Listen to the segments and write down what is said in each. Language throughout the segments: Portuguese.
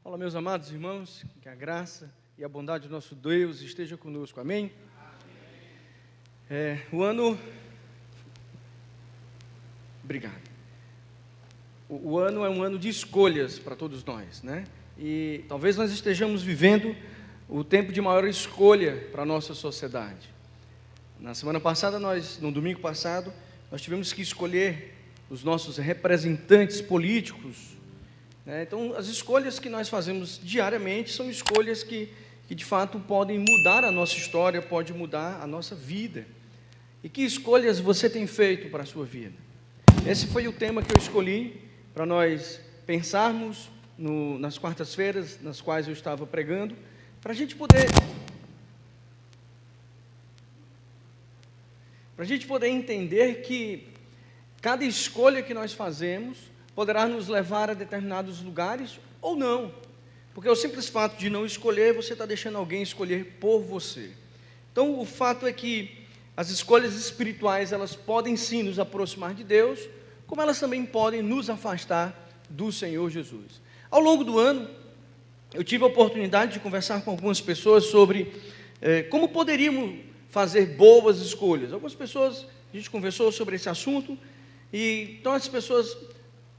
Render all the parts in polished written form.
Olá, meus amados irmãos, que a graça e a bondade do nosso Deus esteja conosco, amém? Obrigado. O ano é um ano de escolhas para todos nós, né? E talvez nós estejamos vivendo o tempo de maior escolha para a nossa sociedade. Na semana passada, no domingo passado, nós tivemos que escolher os nossos representantes políticos, né? Então, as escolhas que nós fazemos diariamente são escolhas que de fato podem mudar a nossa história, pode mudar a nossa vida. E que escolhas você tem feito para a sua vida? Esse foi o tema que eu escolhi para nós pensarmos nas quartas-feiras, nas quais eu estava pregando, para a gente poder entender que cada escolha que nós fazemos poderá nos levar a determinados lugares ou não, porque o simples fato de não escolher, você está deixando alguém escolher por você. Então, o fato é que as escolhas espirituais, elas podem sim nos aproximar de Deus, como elas também podem nos afastar do Senhor Jesus. Ao longo do ano, eu tive a oportunidade de conversar com algumas pessoas sobre como poderíamos fazer boas escolhas. Algumas pessoas, a gente conversou sobre esse assunto, e então as pessoas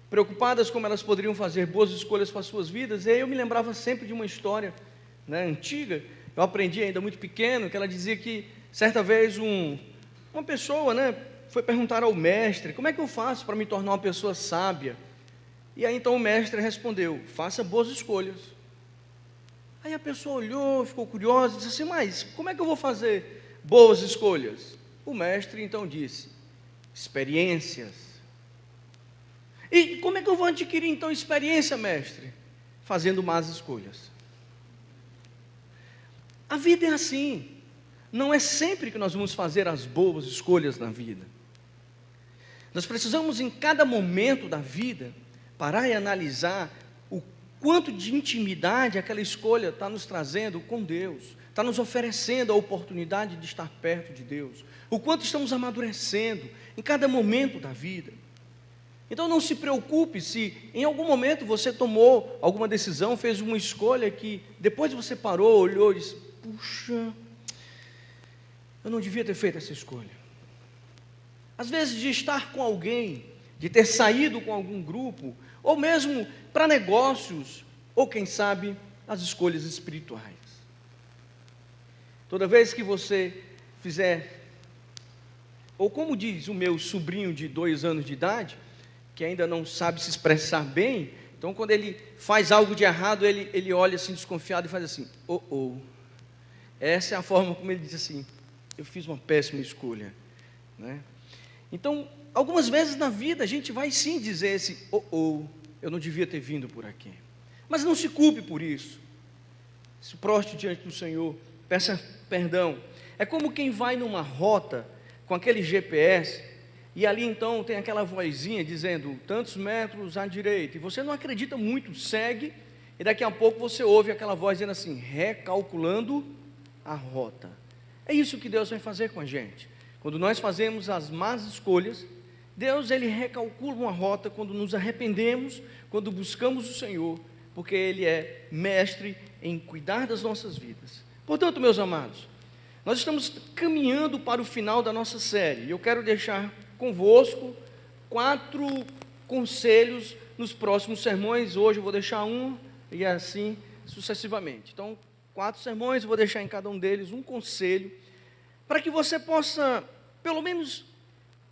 preocupadas como elas poderiam fazer boas escolhas para as suas vidas, e aí eu me lembrava sempre de uma história, né, antiga. Eu aprendi ainda muito pequeno, que ela dizia que certa vez uma pessoa, né, foi perguntar ao mestre: como é que eu faço para me tornar uma pessoa sábia? E aí então o mestre respondeu: faça boas escolhas. Aí a pessoa olhou, ficou curiosa e disse assim: mas como é que eu vou fazer boas escolhas? O mestre então disse: experiências. E como é que eu vou adquirir então experiência, mestre? Fazendo más escolhas. A vida é assim. Não é sempre que nós vamos fazer as boas escolhas na vida. Nós precisamos, em cada momento da vida, parar e analisar o quanto de intimidade aquela escolha está nos trazendo com Deus, está nos oferecendo a oportunidade de estar perto de Deus, o quanto estamos amadurecendo em cada momento da vida. Então não se preocupe se em algum momento você tomou alguma decisão, fez uma escolha que depois você parou, olhou e disse: puxa, eu não devia ter feito essa escolha. Às vezes de estar com alguém, de ter saído com algum grupo, ou mesmo para negócios, ou quem sabe as escolhas espirituais. Toda vez que você fizer, ou como diz o meu sobrinho de 2 anos de idade, que ainda não sabe se expressar bem, então quando ele faz algo de errado, ele olha assim desconfiado e faz assim: oh. Essa é a forma como ele diz assim: eu fiz uma péssima escolha, né? Então, algumas vezes na vida a gente vai sim dizer esse eu não devia ter vindo por aqui. Mas não se culpe por isso. Se proste diante do Senhor, peça perdão. É como quem vai numa rota com aquele GPS, e ali então tem aquela vozinha dizendo tantos metros à direita, e você não acredita muito, segue, e daqui a pouco você ouve aquela voz dizendo assim: recalculando a rota. É isso que Deus vai fazer com a gente. Quando nós fazemos as más escolhas, Deus ele recalcula uma rota quando nos arrependemos, quando buscamos o Senhor, porque Ele é mestre em cuidar das nossas vidas. Portanto, meus amados, nós estamos caminhando para o final da nossa série, e eu quero deixar convosco 4 conselhos nos próximos sermões. Hoje eu vou deixar um, e assim sucessivamente. Então, 4 sermões, eu vou deixar em cada um deles um conselho, para que você possa, pelo menos,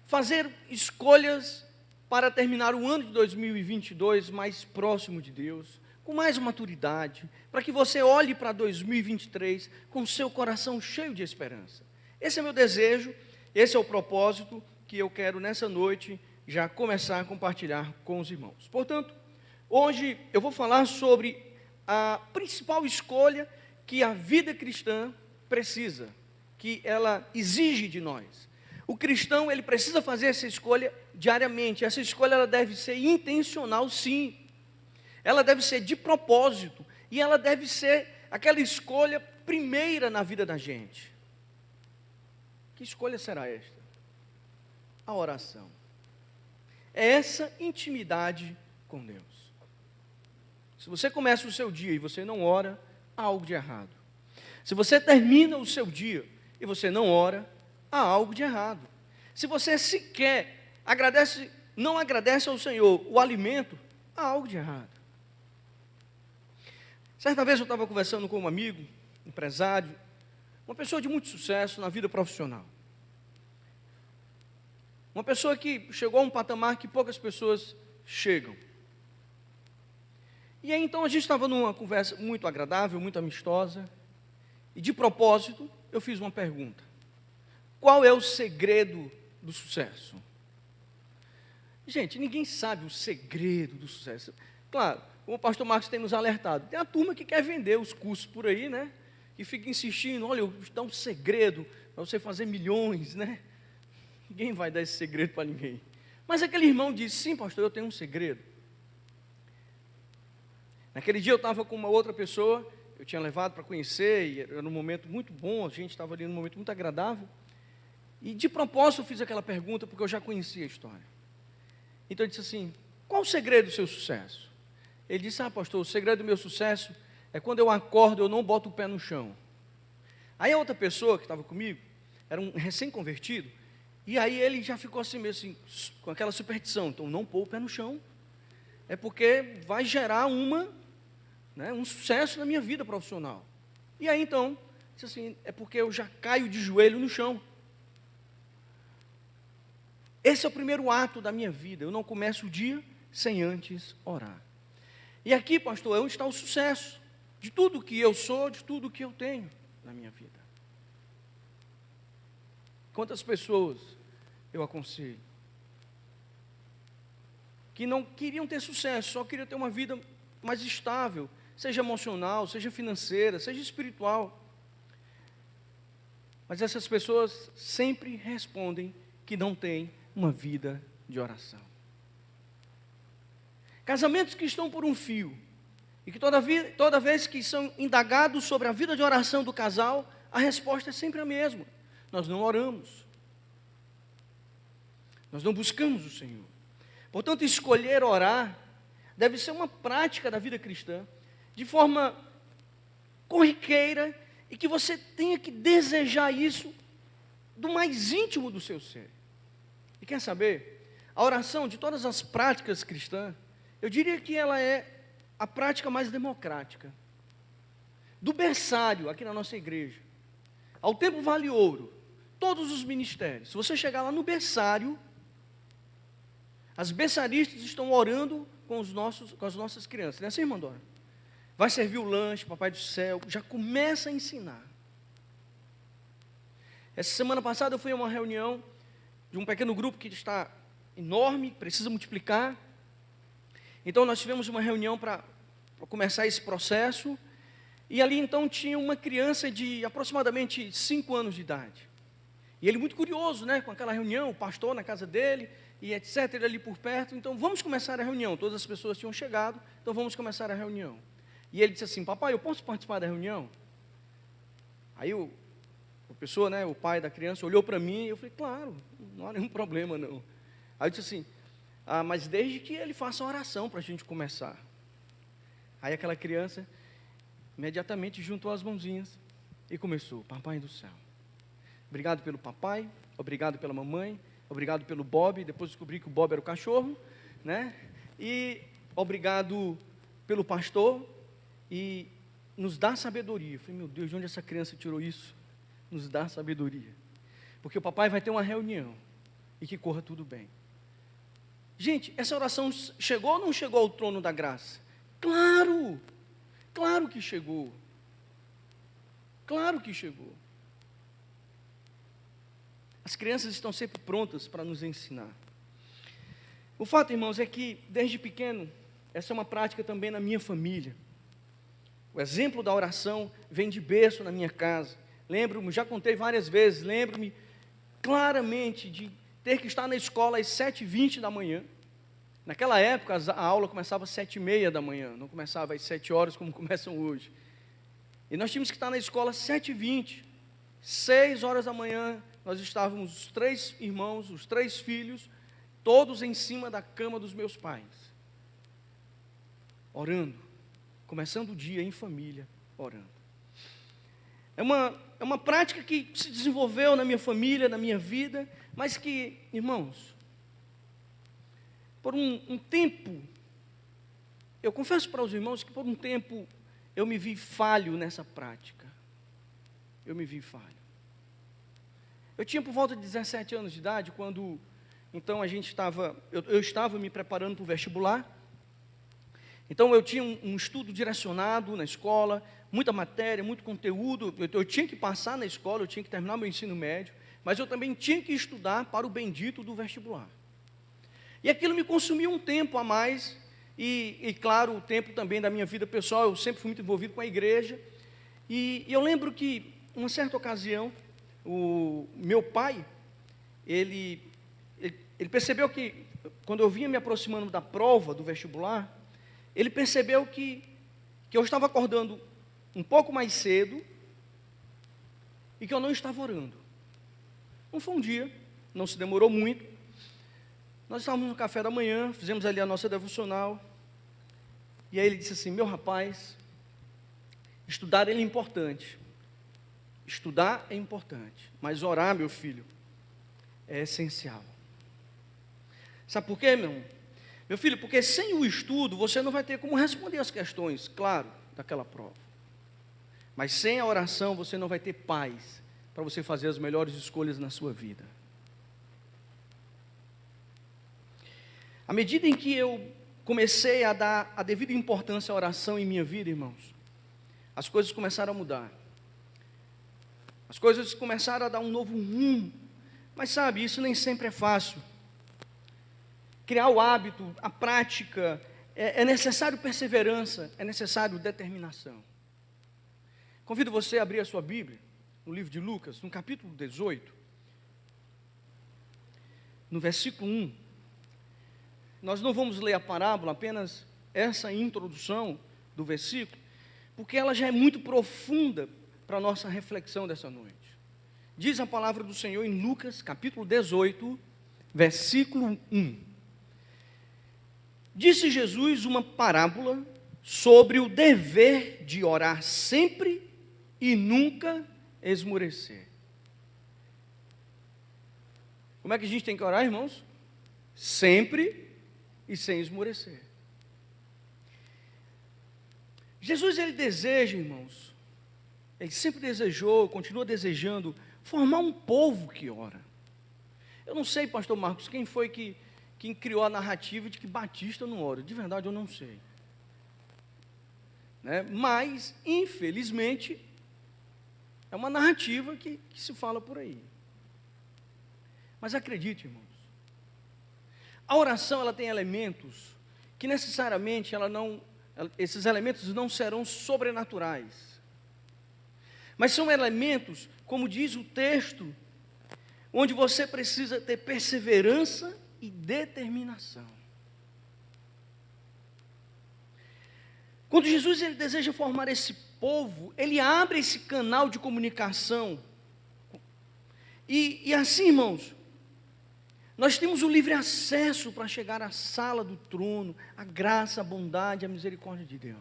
fazer escolhas para terminar o ano de 2022 mais próximo de Deus, com mais maturidade, para que você olhe para 2023 com seu coração cheio de esperança. Esse é meu desejo, esse é o propósito que eu quero nessa noite já começar a compartilhar com os irmãos. Portanto, hoje eu vou falar sobre a principal escolha que a vida cristã precisa, que ela exige de nós. O cristão, ele precisa fazer essa escolha diariamente. Essa escolha ela deve ser intencional, sim. Ela deve ser de propósito, e ela deve ser aquela escolha primeira na vida da gente. Que escolha será esta? A oração. É essa intimidade com Deus. Se você começa o seu dia e você não ora, há algo de errado. Se você termina o seu dia e você não ora, há algo de errado. Se você sequer não agradece ao Senhor o alimento, há algo de errado. Certa vez eu estava conversando com um amigo, empresário, uma pessoa de muito sucesso na vida profissional. Uma pessoa que chegou a um patamar que poucas pessoas chegam. E aí então a gente estava numa conversa muito agradável, muito amistosa, e de propósito eu fiz uma pergunta: qual é o segredo do sucesso? Gente, ninguém sabe o segredo do sucesso. Claro, como o pastor Marcos tem nos alertado, tem a turma que quer vender os cursos por aí, né? Que fica insistindo, olha, eu vou dar um segredo para você fazer milhões, né? Ninguém vai dar esse segredo para ninguém. Mas aquele irmão disse, sim, pastor, eu tenho um segredo. Naquele dia eu estava com uma outra pessoa, eu tinha levado para conhecer, e era um momento muito bom, a gente estava ali num momento muito agradável. E de propósito eu fiz aquela pergunta, porque eu já conhecia a história. Então eu disse assim, qual o segredo do seu sucesso? Ele disse, pastor, o segredo do meu sucesso é quando eu acordo, eu não boto o pé no chão. Aí a outra pessoa que estava comigo, era um recém-convertido, e aí ele já ficou assim mesmo, assim, com aquela superstição, então não pôr o pé no chão, é porque vai gerar um sucesso na minha vida profissional. E aí então, disse assim, é porque eu já caio de joelho no chão. Esse é o primeiro ato da minha vida, eu não começo o dia sem antes orar. E aqui, pastor, é onde está o sucesso de tudo que eu sou, de tudo que eu tenho na minha vida. Quantas pessoas eu aconselho que não queriam ter sucesso, só queriam ter uma vida mais estável, seja emocional, seja financeira, seja espiritual. Mas essas pessoas sempre respondem que não têm uma vida de oração. Casamentos que estão por um fio, e que toda vez que são indagados sobre a vida de oração do casal, a resposta é sempre a mesma: nós não oramos, nós não buscamos o Senhor. Portanto, escolher orar deve ser uma prática da vida cristã, de forma corriqueira, e que você tenha que desejar isso do mais íntimo do seu ser. E quer saber? A oração, de todas as práticas cristãs, eu diria que ela é a prática mais democrática. Do berçário, aqui na nossa igreja, ao tempo vale ouro, todos os ministérios, se você chegar lá no berçário, as berçaristas estão orando com as nossas crianças, não é assim, irmã Dora? Vai servir o lanche, papai do céu, já começa a ensinar. Essa semana passada eu fui a uma reunião de um pequeno grupo que está enorme, precisa multiplicar. Então nós tivemos uma reunião para começar esse processo, e ali então tinha uma criança de aproximadamente 5 anos de idade. E ele muito curioso, né, com aquela reunião, o pastor na casa dele, e etc, ele ali por perto, então vamos começar a reunião. Todas as pessoas tinham chegado, então vamos começar a reunião. E ele disse assim, papai, eu posso participar da reunião? Aí a pessoa, né, o pai da criança, olhou para mim, e eu falei, claro, não há nenhum problema não. Aí eu disse assim, mas desde que ele faça uma oração para a gente começar. Aí aquela criança imediatamente juntou as mãozinhas e começou, papai do céu, obrigado pelo papai, obrigado pela mamãe, obrigado pelo Bob, depois descobri que o Bob era o cachorro, né? E obrigado pelo pastor, e nos dá sabedoria. Eu falei, meu Deus, de onde essa criança tirou isso? Nos dá sabedoria, porque o papai vai ter uma reunião, e que corra tudo bem. Gente, essa oração chegou ou não chegou ao trono da graça? Claro, claro que chegou, claro que chegou. As crianças estão sempre prontas para nos ensinar. O fato, irmãos, é que desde pequeno, essa é uma prática também na minha família. O exemplo da oração vem de berço na minha casa. Lembro-me, já contei várias vezes, lembro-me claramente de ter que estar na escola às 7h20 da manhã. Naquela época, a aula começava às 7h30 da manhã, não começava às 7 horas como começam hoje. E nós tínhamos que estar na escola às 7h20. 6 horas da manhã, nós estávamos os 3 irmãos, os 3 filhos, todos em cima da cama dos meus pais, orando, começando o dia em família, orando. É uma prática que se desenvolveu na minha família, na minha vida, mas que, irmãos, por um tempo, eu confesso para os irmãos que por um tempo eu me vi falho nessa prática. Eu me vi falho. Eu tinha por volta de 17 anos de idade, quando, então, eu estava me preparando para o vestibular. Então, eu tinha um estudo direcionado na escola, muita matéria, muito conteúdo. Eu tinha que passar na escola, eu tinha que terminar meu ensino médio, mas eu também tinha que estudar para o bendito do vestibular. E aquilo me consumiu um tempo a mais, e claro, o tempo também da minha vida pessoal. Eu sempre fui muito envolvido com a igreja, e eu lembro que, uma certa ocasião, o meu pai, ele percebeu que, quando eu vinha me aproximando da prova do vestibular, ele percebeu que eu estava acordando um pouco mais cedo e que eu não estava orando. Não foi um dia, não se demorou muito. Nós estávamos no café da manhã, fizemos ali a nossa devocional, e aí ele disse assim: meu rapaz, estudar é importante. Estudar é importante, mas orar, meu filho, é essencial. Sabe por quê, meu irmão? Meu filho, porque sem o estudo, você não vai ter como responder as questões, claro, daquela prova. Mas sem a oração, você não vai ter paz para você fazer as melhores escolhas na sua vida. À medida em que eu comecei a dar a devida importância à oração em minha vida, irmãos, as coisas começaram a mudar. As coisas começaram a dar um novo rumo. Mas sabe, isso nem sempre é fácil. Criar o hábito, a prática, é necessário perseverança, é necessário determinação. Convido você a abrir a sua Bíblia, no livro de Lucas, no capítulo 18, no versículo 1. Nós não vamos ler a parábola, apenas essa introdução do versículo, porque ela já é muito profunda para a nossa reflexão dessa noite. Diz a palavra do Senhor em Lucas, capítulo 18, versículo 1. Disse Jesus uma parábola sobre o dever de orar sempre e nunca esmorecer. Como é que a gente tem que orar, irmãos? Sempre e sem esmorecer. Jesus, ele deseja, irmãos, ele sempre desejou, continua desejando, formar um povo que ora. Eu não sei, pastor Marcos, quem foi quem criou a narrativa de que batista não ora. De verdade, eu não sei. Né? Mas, infelizmente, é uma narrativa que se fala por aí. Mas acredite, irmãos, a oração, ela tem elementos que necessariamente esses elementos não serão sobrenaturais. Mas são elementos, como diz o texto, onde você precisa ter perseverança e determinação. Quando Jesus, ele deseja formar esse povo, ele abre esse canal de comunicação. E assim, irmãos, nós temos o livre acesso para chegar à sala do trono, a graça, a bondade, a misericórdia de Deus.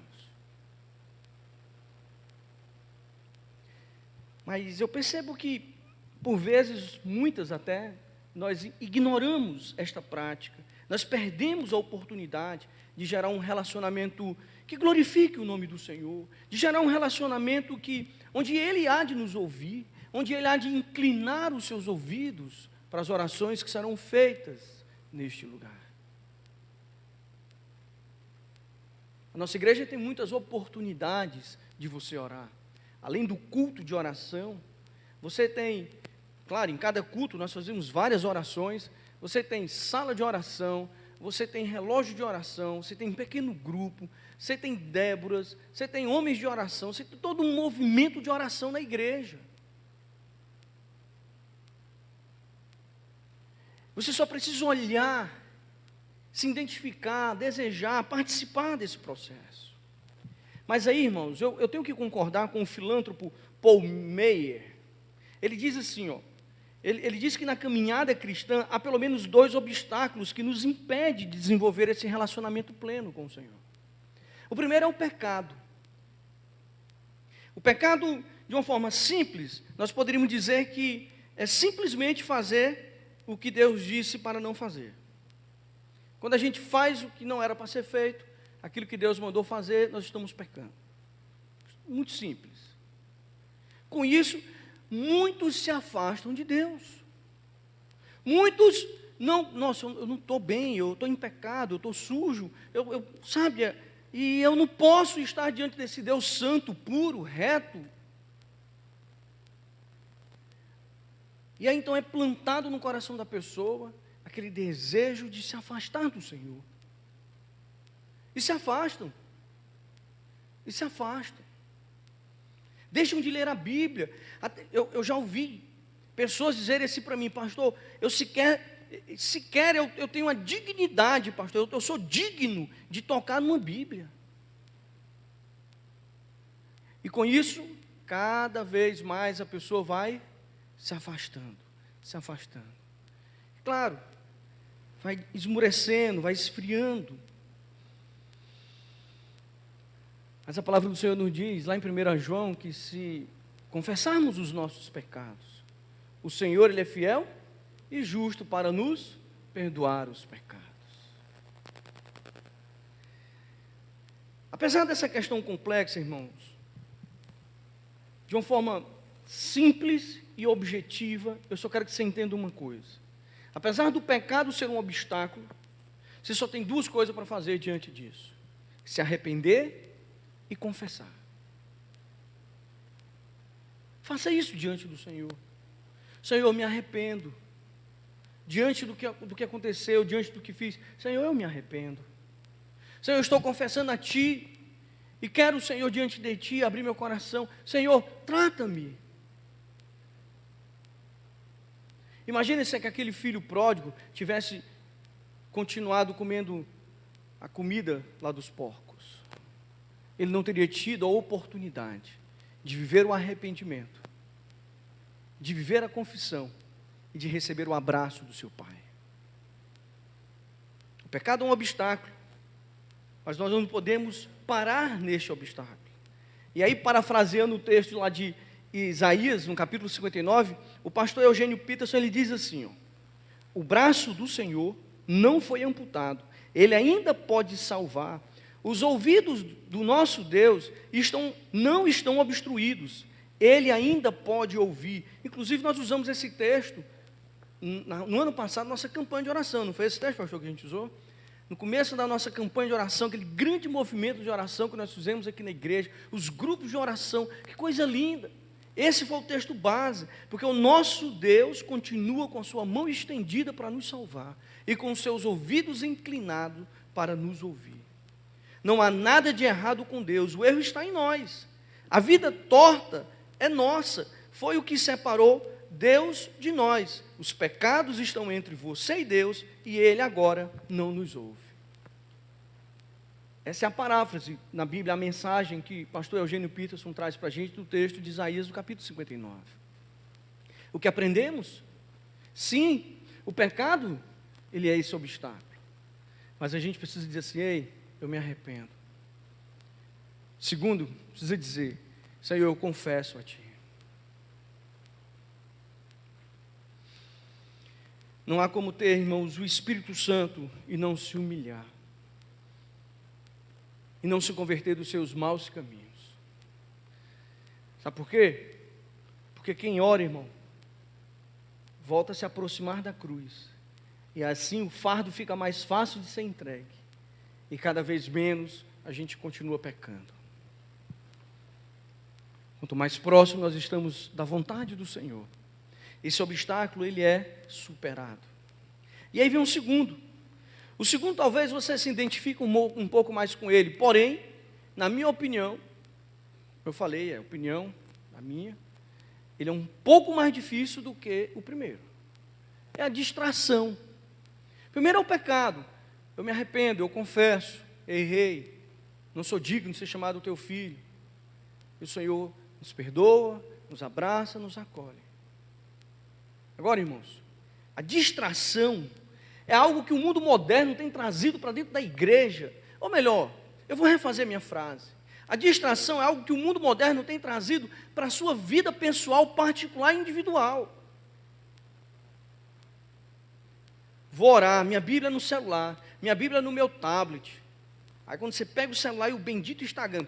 Mas eu percebo que, por vezes, muitas até, nós ignoramos esta prática, nós perdemos a oportunidade de gerar um relacionamento que glorifique o nome do Senhor, de gerar um relacionamento onde Ele há de nos ouvir, onde Ele há de inclinar os seus ouvidos para as orações que serão feitas neste lugar. A nossa igreja tem muitas oportunidades de você orar. Além do culto de oração, você tem, claro, em cada culto nós fazemos várias orações, você tem sala de oração, você tem relógio de oração, você tem pequeno grupo, você tem Déboras, você tem homens de oração, você tem todo um movimento de oração na igreja. Você só precisa olhar, se identificar, desejar, participar desse processo. Mas aí, irmãos, eu tenho que concordar com o filântropo Paul Meyer. Ele diz assim, ele diz que na caminhada cristã há pelo menos 2 obstáculos que nos impedem de desenvolver esse relacionamento pleno com o Senhor. O primeiro é o pecado. O pecado, de uma forma simples, nós poderíamos dizer que é simplesmente fazer o que Deus disse para não fazer. Quando a gente faz o que não era para ser feito, aquilo que Deus mandou fazer, nós estamos pecando. Muito simples. Com isso, muitos se afastam de Deus. Muitos não, nossa, eu não estou bem, eu estou em pecado, eu estou sujo, sabe, e eu não posso estar diante desse Deus santo, puro, reto. E aí então é plantado no coração da pessoa aquele desejo de se afastar do Senhor. E se afastam. E se afastam. Deixam de ler a Bíblia. Eu já ouvi pessoas dizerem assim para mim: pastor, eu sequer eu tenho a dignidade, pastor, eu sou digno de tocar numa Bíblia. E com isso, cada vez mais a pessoa vai se afastando, se afastando. Claro, vai esmurecendo, vai esfriando. Mas a palavra do Senhor nos diz, lá em 1 João, que se confessarmos os nossos pecados, o Senhor, Ele é fiel e justo para nos perdoar os pecados. Apesar dessa questão complexa, irmãos, de uma forma simples e objetiva, eu só quero que você entenda uma coisa. Apesar do pecado ser um obstáculo, você só tem duas coisas para fazer diante disso: se arrepender e confessar. Faça isso diante do Senhor. Senhor, eu me arrependo. Diante do que aconteceu, diante do que fiz, Senhor, eu me arrependo. Senhor, eu estou confessando a Ti, e quero, Senhor, diante de Ti, abrir meu coração. Senhor, trata-me. Imagine se que aquele filho pródigo tivesse continuado comendo a comida lá dos porcos. Ele não teria tido a oportunidade de viver o arrependimento, de viver a confissão e de receber o abraço do seu pai. O pecado é um obstáculo, mas nós não podemos parar neste obstáculo. E aí, parafraseando o texto lá de Isaías, no capítulo 59, o pastor Eugênio Peterson, ele diz assim, o braço do Senhor não foi amputado, Ele ainda pode salvar. Os ouvidos do nosso Deus não estão obstruídos, Ele ainda pode ouvir. Inclusive nós usamos esse texto no ano passado, nossa campanha de oração. Não foi esse texto, pastor, que a gente usou? No começo da nossa campanha de oração, aquele grande movimento de oração que nós fizemos aqui na igreja, os grupos de oração, que coisa linda. Esse foi o texto base, porque o nosso Deus continua com a sua mão estendida para nos salvar e com os seus ouvidos inclinados para nos ouvir. Não há nada de errado com Deus, o erro está em nós. A vida torta é nossa, foi o que separou Deus de nós. Os pecados estão entre você e Deus, e Ele agora não nos ouve. Essa é a paráfrase na Bíblia, a mensagem que o pastor Eugênio Peterson traz para a gente do texto de Isaías, do capítulo 59. O que aprendemos? Sim, o pecado, ele é esse obstáculo. Mas a gente precisa dizer assim, ei, eu me arrependo. Segundo, precisa dizer, Senhor, eu confesso a Ti. Não há como ter, irmãos, o Espírito Santo e não se humilhar. E não se converter dos seus maus caminhos. Sabe por quê? Porque quem ora, irmão, volta a se aproximar da cruz. E assim o fardo fica mais fácil de ser entregue. E cada vez menos a gente continua pecando. Quanto mais próximo nós estamos da vontade do Senhor, esse obstáculo ele é superado. E aí vem um segundo. O segundo talvez você se identifique um pouco mais com ele. Porém, na minha opinião, eu falei, é a opinião a minha, ele é um pouco mais difícil do que o primeiro. É a distração. Primeiro é o pecado. Eu me arrependo, eu confesso, errei, não sou digno de ser chamado teu filho. E o Senhor nos perdoa, nos abraça, nos acolhe. Agora, irmãos, a distração é algo que o mundo moderno tem trazido para dentro da igreja. Ou melhor, eu vou refazer minha frase. A distração é algo que o mundo moderno tem trazido para a sua vida pessoal, particular e individual. Vou orar, minha Bíblia no celular, minha Bíblia no meu tablet. Aí quando você pega o celular e o bendito Instagram,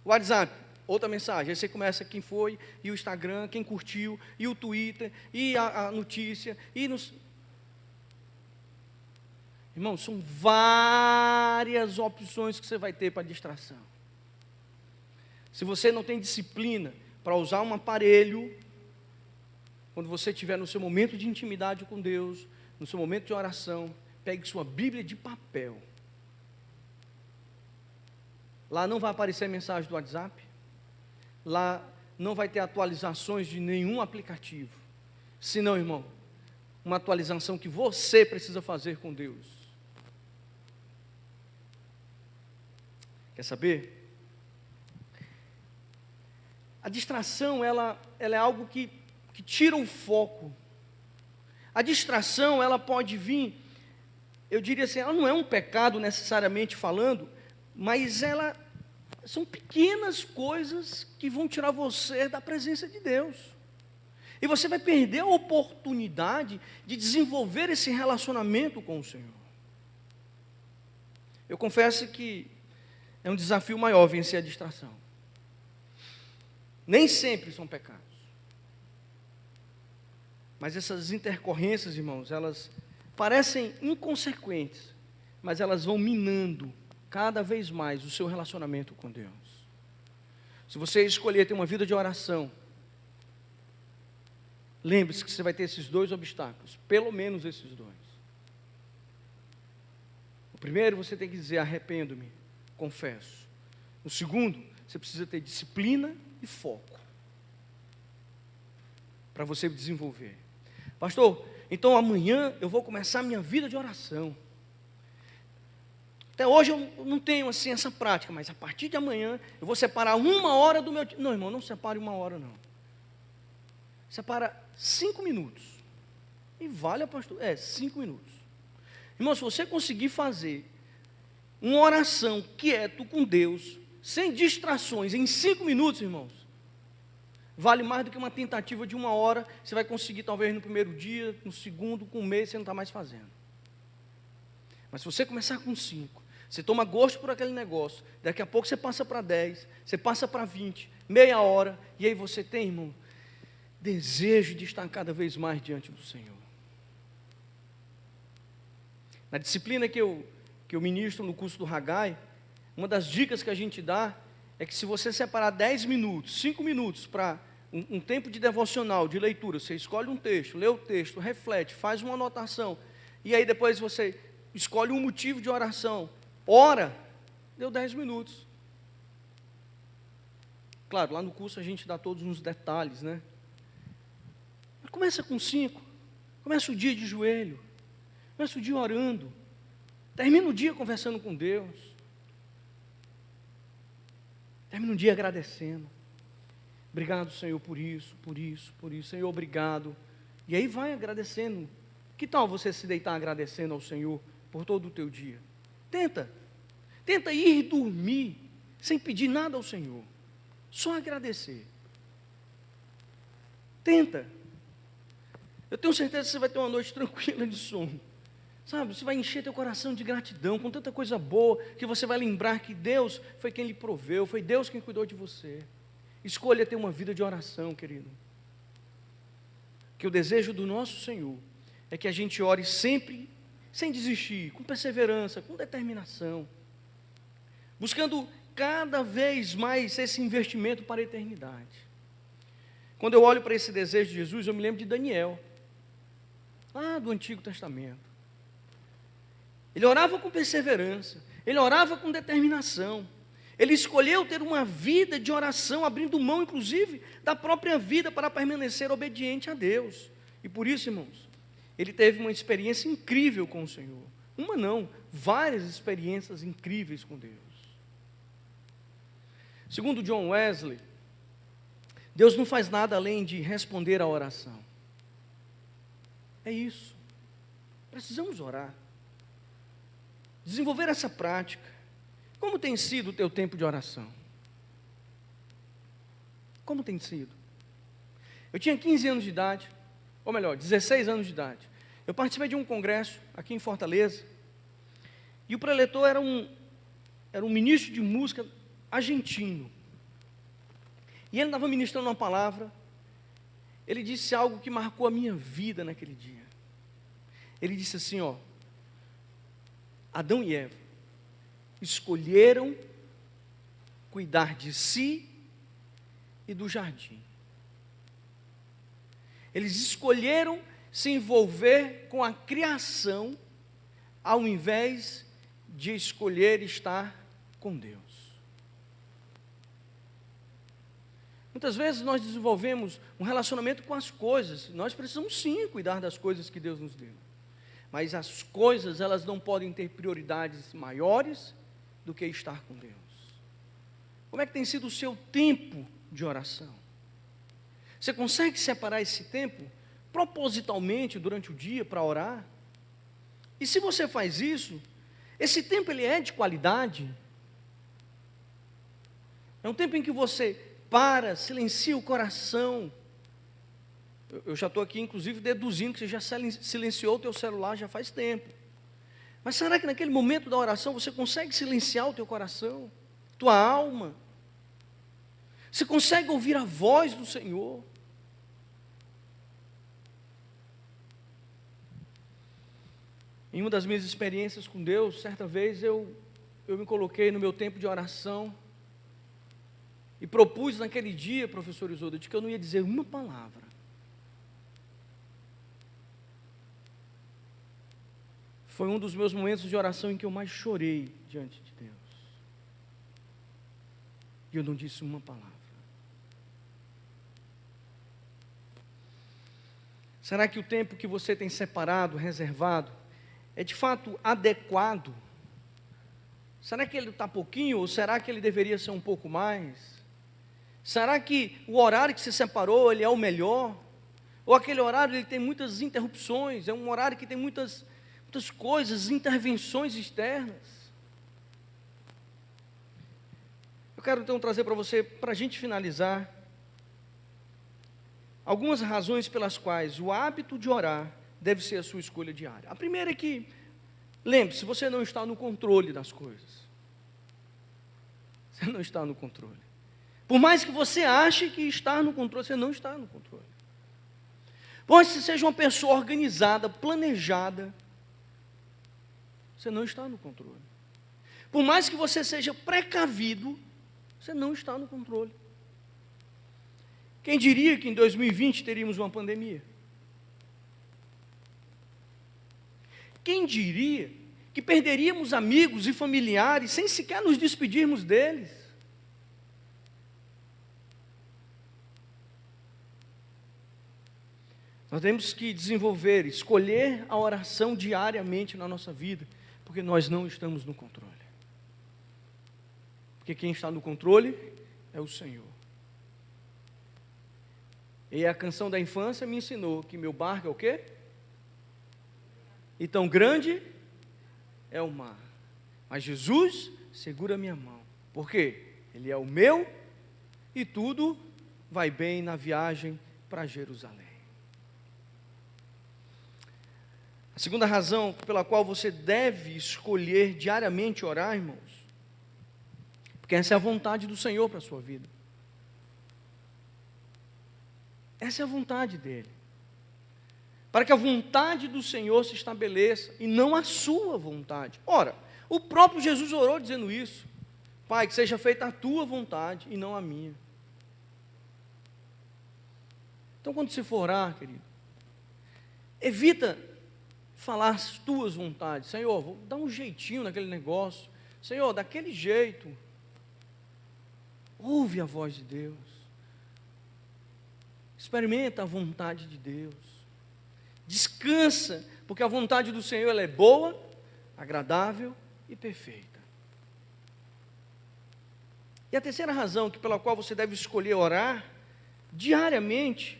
WhatsApp, outra mensagem, aí você começa quem foi, e o Instagram, quem curtiu, e o Twitter, e a notícia, e nos... Irmão, são várias opções que você vai ter para distração. Se você não tem disciplina para usar um aparelho, quando você estiver no seu momento de intimidade com Deus, no seu momento de oração, pegue sua Bíblia de papel. Lá não vai aparecer mensagem do WhatsApp, lá não vai ter atualizações de nenhum aplicativo. Senão, irmão, uma atualização que você precisa fazer com Deus. Quer saber? A distração, ela é algo que tira o foco. A distração, ela pode vir, eu diria assim, ela não é um pecado necessariamente falando, mas são pequenas coisas que vão tirar você da presença de Deus. E você vai perder a oportunidade de desenvolver esse relacionamento com o Senhor. Eu confesso que é um desafio maior vencer a distração. Nem sempre são pecados. Mas essas intercorrências, irmãos, elas parecem inconsequentes, mas elas vão minando cada vez mais o seu relacionamento com Deus. Se você escolher ter uma vida de oração, lembre-se que você vai ter esses dois obstáculos, pelo menos esses dois. O primeiro, você tem que dizer, arrependo-me, confesso. O segundo, você precisa ter disciplina e foco para você desenvolver. Pastor, então amanhã eu vou começar a minha vida de oração. Até hoje eu não tenho assim essa prática, mas a partir de amanhã eu vou separar 1 hora do meu dia. Não, irmão, não separe 1 hora não. Separa 5 minutos. E vale, pastor? 5 minutos. Irmão, se você conseguir fazer uma oração quieto com Deus, sem distrações, em 5 minutos, irmãos, vale mais do que uma tentativa de 1 hora. Você vai conseguir talvez no primeiro dia, no segundo, com um mês, você não está mais fazendo. Mas se você começar com 5, você toma gosto por aquele negócio, daqui a pouco você passa para 10, você passa para 20, meia hora, e aí você tem, irmão, desejo de estar cada vez mais diante do Senhor. Na disciplina que eu ministro no curso do Haggai, uma das dicas que a gente dá é que se você separar 10 minutos, 5 minutos para um tempo de devocional, de leitura, você escolhe um texto, lê o texto, reflete, faz uma anotação, e aí depois você escolhe um motivo de oração, ora, deu 10 minutos. Claro, lá no curso a gente dá todos os detalhes, né? Mas começa com 5, começa o dia de joelho, começa o dia orando, termina o dia conversando com Deus, termina o dia agradecendo. Obrigado, Senhor, por isso, Senhor, obrigado. E aí vai agradecendo. Que tal você se deitar agradecendo ao Senhor por todo o teu dia? Tenta ir dormir sem pedir nada ao Senhor, só agradecer. Tenta. Eu tenho certeza que você vai ter uma noite tranquila de sono. Sabe, você vai encher teu coração de gratidão, com tanta coisa boa, que você vai lembrar que Deus foi quem lhe proveu, foi Deus quem cuidou de você. Escolha ter uma vida de oração, querido. Que o desejo do nosso Senhor é que a gente ore sempre, sem desistir, com perseverança, com determinação, buscando cada vez mais esse investimento para a eternidade. Quando eu olho para esse desejo de Jesus, eu me lembro de Daniel, lá do Antigo Testamento. Ele orava com perseverança, ele orava com determinação, ele escolheu ter uma vida de oração, abrindo mão, inclusive, da própria vida para permanecer obediente a Deus. E por isso, irmãos, ele teve uma experiência incrível com o Senhor. Uma não, várias experiências incríveis com Deus. Segundo John Wesley, Deus não faz nada além de responder à oração. É isso. Precisamos orar. Desenvolver essa prática. Como tem sido o teu tempo de oração? Como tem sido? Eu tinha 15 anos de idade, ou melhor, 16 anos de idade. Eu participei de um congresso aqui em Fortaleza, e o preletor era um ministro de música argentino. E ele estava ministrando uma palavra, ele disse algo que marcou a minha vida naquele dia. Ele disse assim, Adão e Eva escolheram cuidar de si e do jardim. Eles escolheram se envolver com a criação, ao invés de escolher estar com Deus. Muitas vezes nós desenvolvemos um relacionamento com as coisas. Nós precisamos sim cuidar das coisas que Deus nos deu. Mas as coisas, elas não podem ter prioridades maiores do que estar com Deus. Como é que tem sido o seu tempo de oração? Você consegue separar esse tempo propositalmente durante o dia para orar? E se você faz isso, esse tempo ele é de qualidade? É um tempo em que você para, silencia o coração. Eu já estou aqui, inclusive, deduzindo que você já silenciou o teu celular já faz tempo. Mas será que naquele momento da oração você consegue silenciar o teu coração, tua alma? Você consegue ouvir a voz do Senhor? Em uma das minhas experiências com Deus, certa vez eu me coloquei no meu tempo de oração e propus naquele dia, professor Isolda, de que eu não ia dizer uma palavra. Foi um dos meus momentos de oração em que eu mais chorei diante de Deus. E eu não disse uma palavra. Será que o tempo que você tem separado, reservado, é de fato adequado? Será que ele está pouquinho ou será que ele deveria ser um pouco mais? Será que o horário que você separou, ele é o melhor? Ou aquele horário ele tem muitas interrupções, é um horário que tem muitas coisas, intervenções externas? Eu quero então trazer para você, para a gente finalizar, algumas razões pelas quais o hábito de orar deve ser a sua escolha diária. A primeira é que, lembre-se, você não está no controle das coisas. Você não está no controle. Por mais que você ache que está no controle, você não está no controle. Por mais que você seja uma pessoa organizada, planejada, você não está no controle. Por mais que você seja precavido, você não está no controle. Quem diria que em 2020 teríamos uma pandemia? Quem diria que perderíamos amigos e familiares sem sequer nos despedirmos deles? Nós temos que desenvolver, escolher a oração diariamente na nossa vida, porque nós não estamos no controle. Porque quem está no controle é o Senhor. E a canção da infância me ensinou que meu barco é o quê? E tão grande é o mar. Mas Jesus segura a minha mão. Por quê? Ele é o meu e tudo vai bem na viagem para Jerusalém. A segunda razão pela qual você deve escolher diariamente orar, irmãos, porque essa é a vontade do Senhor para a sua vida. Essa é a vontade dEle. Para que a vontade do Senhor se estabeleça e não a sua vontade. Ora, o próprio Jesus orou dizendo isso. Pai, que seja feita a tua vontade e não a minha. Então, quando você for orar, querido, evita falar as tuas vontades. Senhor, vou dar um jeitinho naquele negócio. Senhor, daquele jeito. Ouve a voz de Deus. Experimenta a vontade de Deus. Descansa, porque a vontade do Senhor ela é boa, agradável e perfeita. E a terceira razão pela qual você deve escolher orar diariamente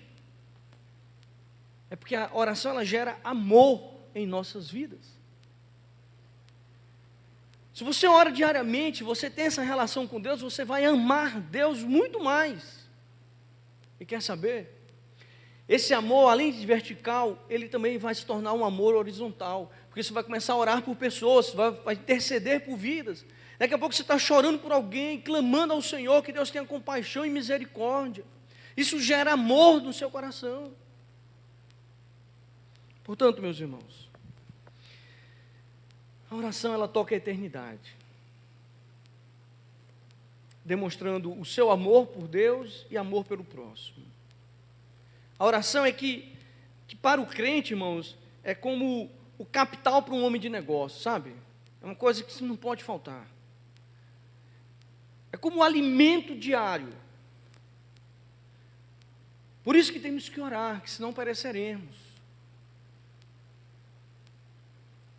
é porque a oração ela gera amor em nossas vidas. Se você ora diariamente, você tem essa relação com Deus, você vai amar Deus muito mais. E quer saber? Esse amor, além de vertical, ele também vai se tornar um amor horizontal. Porque você vai começar a orar por pessoas, você vai interceder por vidas. Daqui a pouco você está chorando por alguém, clamando ao Senhor, que Deus tenha compaixão e misericórdia. Isso gera amor no seu coração. Portanto, meus irmãos, a oração ela toca a eternidade, demonstrando o seu amor por Deus e amor pelo próximo. A oração é que para o crente, irmãos, é como o capital para um homem de negócio, sabe? É uma coisa que não pode faltar. É como o alimento diário. Por isso que temos que orar, que senão pereceremos.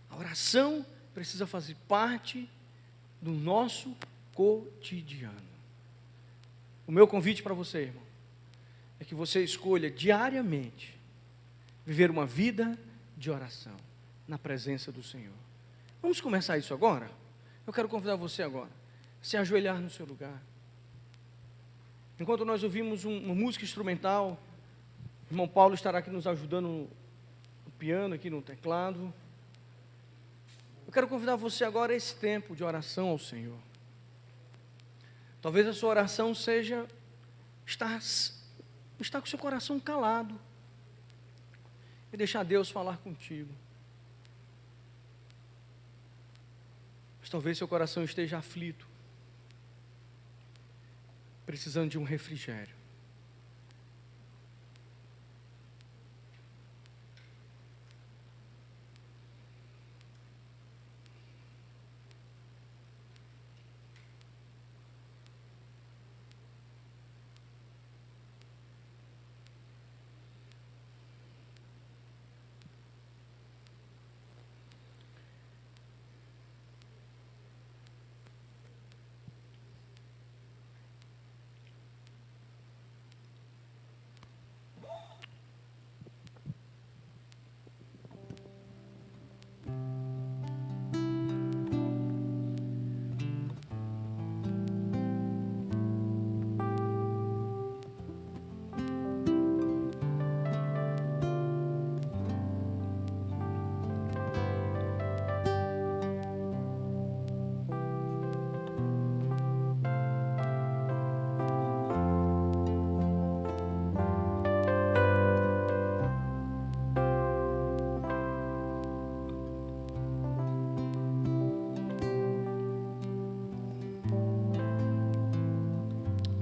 A oração precisa fazer parte do nosso cotidiano. O meu convite para você, irmão, é que você escolha diariamente viver uma vida de oração na presença do Senhor. Vamos começar isso agora? Eu quero convidar você agora a se ajoelhar no seu lugar. Enquanto nós ouvimos uma música instrumental, o irmão Paulo estará aqui nos ajudando no piano, aqui no teclado. Eu quero convidar você agora a esse tempo de oração ao Senhor. Talvez a sua oração seja estar com o seu coração calado e deixar Deus falar contigo. Mas talvez seu coração esteja aflito, precisando de um refrigério.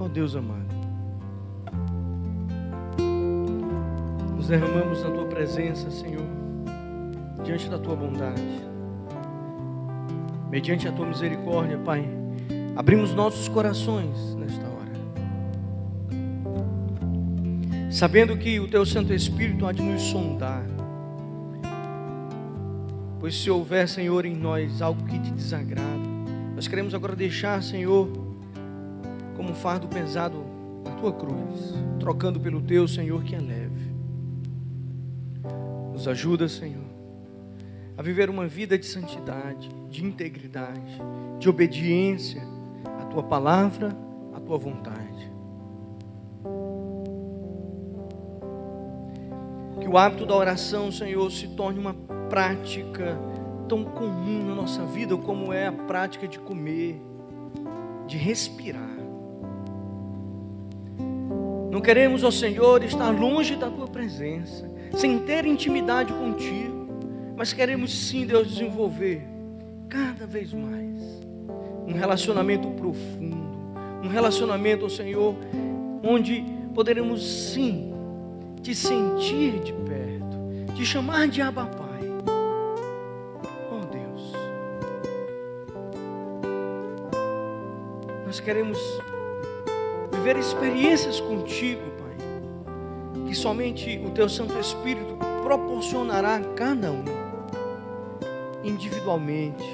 Oh Deus amado, nos derramamos na Tua presença, Senhor, diante da Tua bondade, mediante a Tua misericórdia, Pai, abrimos nossos corações nesta hora, sabendo que o Teu Santo Espírito há de nos sondar, pois se houver, Senhor, em nós algo que te desagrada, nós queremos agora deixar, Senhor, como um fardo pesado na Tua cruz, trocando pelo Teu, Senhor, que é leve. Nos ajuda, Senhor, a viver uma vida de santidade, de integridade, de obediência à Tua palavra, à Tua vontade. Que o hábito da oração, Senhor, se torne uma prática tão comum na nossa vida como é a prática de comer, de respirar. Não queremos, ó Senhor, estar longe da Tua presença, sem ter intimidade contigo, mas queremos sim, Deus, desenvolver cada vez mais um relacionamento profundo, um relacionamento, ó Senhor, onde poderemos sim Te sentir de perto, Te chamar de Abba Pai. Oh Deus, nós queremos viver experiências contigo, Pai, que somente o Teu Santo Espírito proporcionará a cada um, individualmente,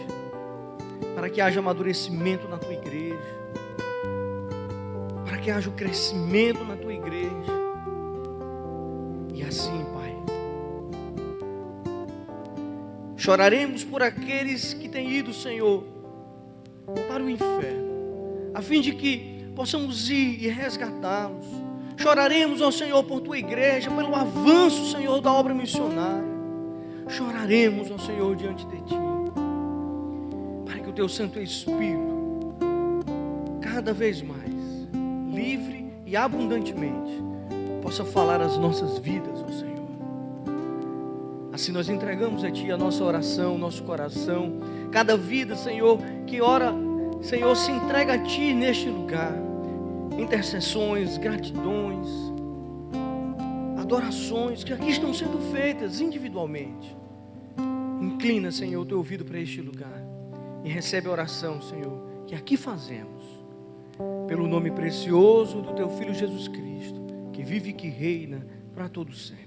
para que haja amadurecimento na Tua igreja, para que haja o crescimento na Tua igreja, e assim, Pai, choraremos por aqueles que têm ido, Senhor, para o inferno, a fim de que possamos ir e resgatá-los. Choraremos, ó Senhor, por Tua igreja, pelo avanço, Senhor, da obra missionária. Choraremos, ó Senhor, diante de Ti, para que o Teu Santo Espírito, cada vez mais, livre e abundantemente, possa falar as nossas vidas, ó Senhor. Assim nós entregamos a Ti a nossa oração, nosso coração, cada vida, Senhor, que ora, Senhor, se entrega a Ti neste lugar. Intercessões, gratidões, adorações que aqui estão sendo feitas individualmente. Inclina, Senhor, o Teu ouvido para este lugar e recebe a oração, Senhor, que aqui fazemos, pelo nome precioso do Teu Filho Jesus Cristo, que vive e que reina para todos sempre.